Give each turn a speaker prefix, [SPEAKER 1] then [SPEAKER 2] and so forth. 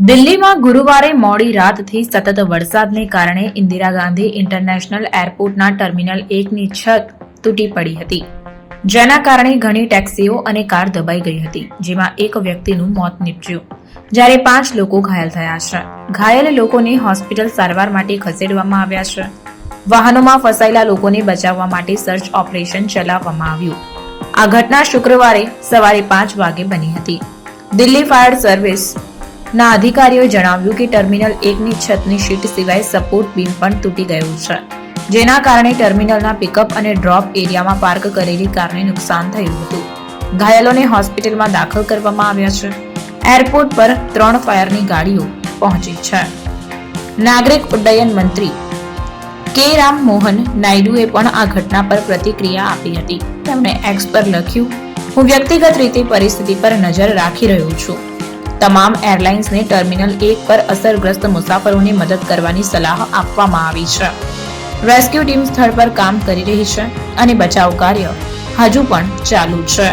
[SPEAKER 1] દિલ્હીમાં ગુરુવારે મોડી રાતથી સતત વરસાદને કારણે ઇન્દિરા ગાંધી ઇન્ટરનેશનલ એરપોર્ટના ટર્મિનલ 1ની છત તૂટી પડી હતી, જેના કારણે ઘણી ટેક્સીઓ અને કાર દબાઈ ગઈ હતી, જેમાં એક વ્યક્તિનું મોત નીપજ્યું, જ્યારે 5 લોકો ઘાયલ થયા છે. ઘાયલ લોકોને હોસ્પિટલ સારવાર માટે ખસેડવામાં આવ્યા છે. વાહનોમાં ફસાયેલા લોકોને બચાવવા માટે સર્ચ ઓપરેશન ચલાવવામાં આવ્યું. આ ઘટના શુક્રવારે સવારે 5 વાગે બની હતી. દિલ્હી ફાયર સર્વિસ ના અધિકારીઓએ જણાવ્યું કે ટર્મિનલ 1ની છતની શીટ સિવાય સપોર્ટ બીમ પણ તૂટી ગયું છે, જેના કારણે ટર્મિનલના પિકઅપ અને ડ્રોપ એરિયામાં પાર્ક કરેલી કારને નુકસાન થયું હતું. ઘાયલોને હોસ્પિટલમાં દાખલ કરવામાં આવ્યા છે. એરપોર્ટ પર 3 ફાયરની ગાડીઓ પહોંચી છે. નાગરિક ઉડ્ડયન મંત્રી કે રામ મોહન નાયડુએ પણ આ ઘટના પર પ્રતિક્રિયા આપી હતી. તેમણે એક્સ પર લખ્યું, હું વ્યક્તિગત રીતે પરિસ્થિતિ પર નજર રાખી રહ્યો છું. તમામ એરલાઇન્સને ટર્મિનલ 1 પર અસરગ્રસ્ત મુસાફરોને મદદ કરવાની સલાહ આપવામાં આવી છે. રેસ્ક્યુ ટીમ સ્થળ પર કામ કરી રહી છે અને બચાવ કાર્ય હજુ પણ ચાલુ છે.